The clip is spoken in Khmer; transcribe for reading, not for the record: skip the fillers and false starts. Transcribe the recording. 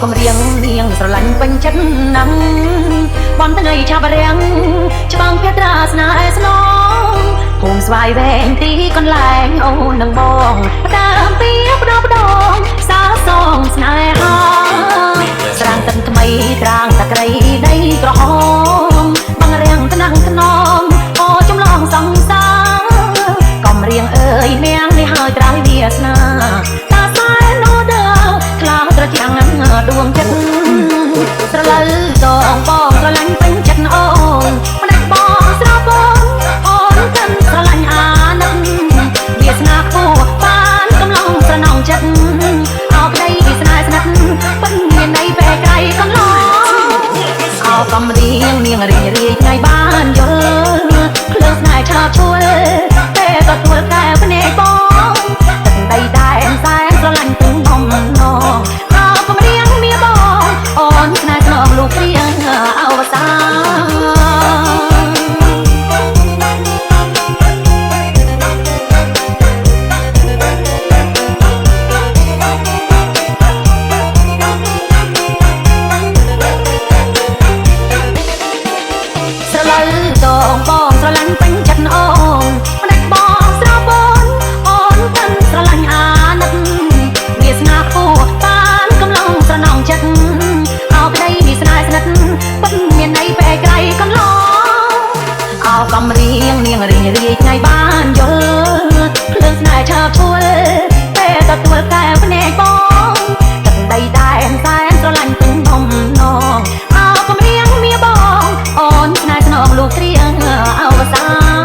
កំរៀងនាងស្រឡាញ់ពេញចិត្តណាស់បំថ្ងៃឆាប់រៀងច្បាំងភត្រាស្នេហ៍ស្នងភូមិស្វាយវែងទីកន្លែងអូននឹងបងដើមពីបដបដងសាសងស្នេហាស្រាងទឹកថ្មីត្រាងតក្រីដីក្រហមបងរៀងថ្នាំងថ្នមអូចំឡងសង្សារកំរៀងអើយនាងនេះហើយត្រើយវាសនាតាសែនអូដើខ្លាត្រជាងដួងចិត្តស្រលៅតងបងស្រឡាញ់ពេញចិត្តអូនម្នាក់បងស្របងអូនកាន់ស្រឡាញ់អាណិតវាសនាខ្ពស់បានកំឡុងស្រណងចិត្តអោក្ដីវាសនាស្និទ្ធបិទមានន័យពេលក្រៃកន្លងអោកំរៀងនាងរីករាយថ្ងៃបានយល់ភ្លើងស្នេហ៍ឆាប់ឈួលពេលទទួលកែវភ្នែកបងទឹកដីតែសែនស្រឡាញ់ទុំនំនងអោកំរៀងមាបងអូនស្នេហ៍ស្នងលោកព្រៀងអវសាតងបងស្រឡាញ់ពេញចិត្តអូនម្នាក់បងស្របងអូនកាន់ស្រឡាញ់អាណិតវាសនាខ្ពស់បានកំឡុងស្រណងចិត្តអោក្ដីវាសនាស្និទ្ធបិទមានន័យពេលក្រៃកន្លងអោកំរៀងនាងរីករាយថ្ងៃបានយល់ភ្លើងស្នេហ៍ឆាប់ឈួលពេលទទួលកែវភ្នែកបងទឹកដីតែសែនស្រឡាញ់ទុំនំនងអោកំរៀងមាបងអូនស្នេហ៍ស្នងលោកត្រៀងអវសា